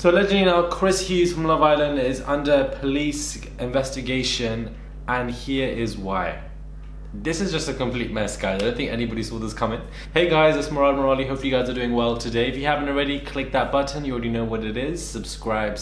So letting you know, Chris Hughes from Love Island is under police investigation, and here is why. This is just a complete mess, guys. I don't think anybody saw this coming. Hey guys, it's Morali. Hope you guys are doing well today. If you haven't already, click that button. You already know what it is. Subscribe.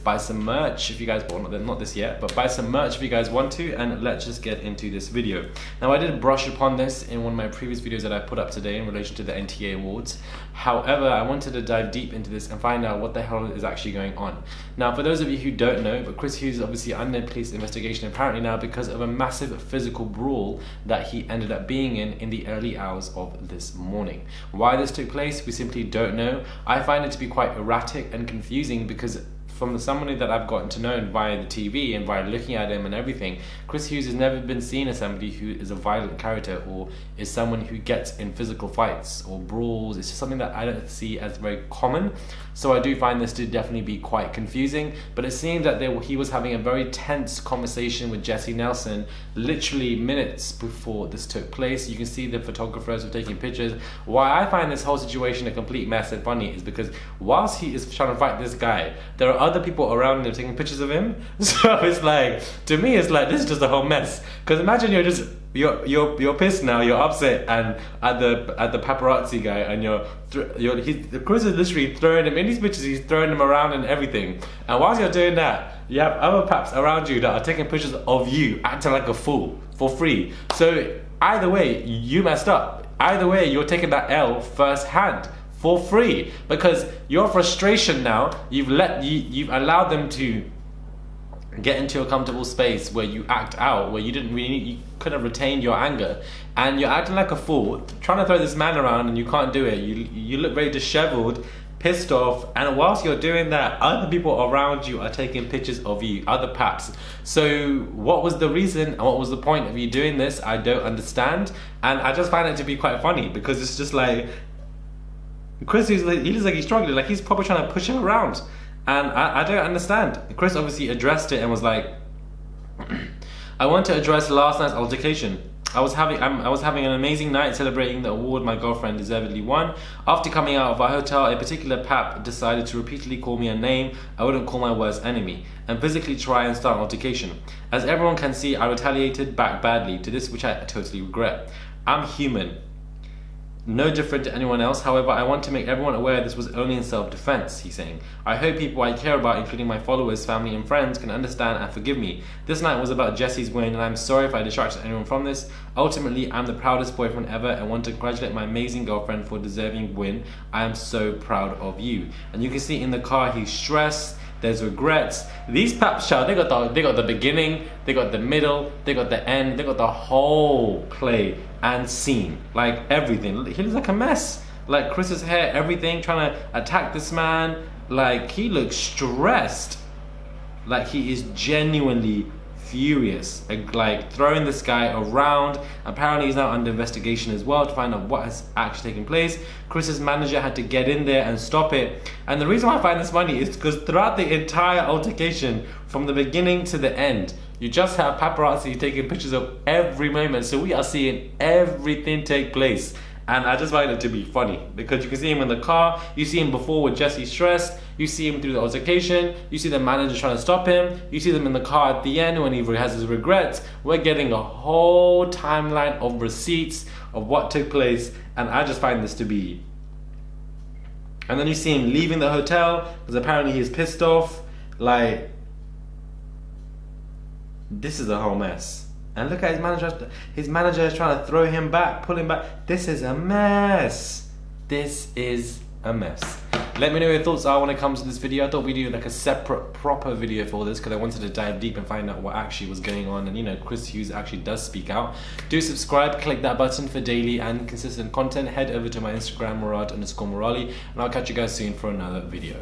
Buy some merch if you guys want. Not this yet, but buy some merch if you guys want to. And let's just get into this video. Now, I did brush upon this in one of my previous videos that I put up today in relation to the NTA awards. However, I wanted to dive deep into this and find out what the hell is actually going on. Now, for those of you who don't know, but Chris Hughes is obviously under police investigation apparently now because of a massive physical brawl that he ended up being in the early hours of this morning. Why this took place, we simply don't know. I find it to be quite erratic and confusing because from somebody that I've gotten to know via the TV and via looking at him and everything, Chris Hughes has never been seen as somebody who is a violent character or is someone who gets in physical fights or brawls. It's just something that I don't see as very common. So I do find this to definitely be quite confusing, but it seemed that he was having a very tense conversation with Jesse Nelson literally minutes before this took place. You can see the photographers were taking pictures. Why I find this whole situation a complete mess and funny is because whilst he is trying to fight this guy, there are other people around him taking pictures of him. So it's like, to me, it's like, this is just a whole mess. Because imagine you're pissed now, you're upset, and at the paparazzi guy, and Chris is literally throwing him in these pictures. He's throwing them around and everything. And whilst you're doing that, you have other paps around you that are taking pictures of you acting like a fool for free. So either way, you messed up. Either way, you're taking that L firsthand for free because your frustration now, you've allowed them to get into a comfortable space where you act out, where you could have retained your anger, and you're acting like a fool, trying to throw this man around, and you can't do it. You look very disheveled, pissed off, and whilst you're doing that, other people around you are taking pictures of you, other paps. So what was the reason and what was the point of you doing this? I don't understand, and I just find it to be quite funny because it's just like Chris, he looks like he's struggling, like he's probably trying to push him around. And I don't understand. Chris obviously addressed it and was like, I want to address last night's altercation. I was having an amazing night celebrating the award my girlfriend deservedly won. After coming out of our hotel, a particular pap decided to repeatedly call me a name I wouldn't call my worst enemy and physically try and start an altercation. As everyone can see, I retaliated back badly to this, which I totally regret. I'm human, no different to anyone else. However, I want to make everyone aware this was only in self-defense, he's saying. I hope people I care about, including my followers, family and friends, can understand and forgive me. This night was about Jesse's win, and I'm sorry if I distracted anyone from this. Ultimately, I'm the proudest boyfriend ever and want to congratulate my amazing girlfriend for deserving win. I am so proud of you. And you can see in the car he's stressed. There's regrets. These paps show, they got the beginning, they got the middle, they got the end, they got the whole play and scene, like everything. He looks like a mess. Like Chris's hair, everything, trying to attack this man. Like he looks stressed. Like he is genuinely furious, like throwing this guy around. Apparently he's now under investigation as well to find out what has actually taken place. Chris's manager had to get in there and stop it. And the reason why I find this funny is because throughout the entire altercation, from the beginning to the end, you just have paparazzi taking pictures of every moment. So we are seeing everything take place. And I just find it to be funny because you can see him in the car, you see him before with Jesse stressed, you see him through the altercation, you see the manager trying to stop him, you see them in the car at the end when he has his regrets. We're getting a whole timeline of receipts of what took place, and I just find this to be. And then you see him leaving the hotel because apparently he's pissed off. Like, this is a whole mess. And look at his manager. His manager is trying to throw him back, pull him back. This is a mess. This is a mess. Let me know your thoughts are when it comes to this video. I thought we'd do like a separate, proper video for this because I wanted to dive deep and find out what actually was going on. And you know, Chris Hughes actually does speak out. Do subscribe, click that button for daily and consistent content. Head over to my Instagram, Murad_Morali, and I'll catch you guys soon for another video.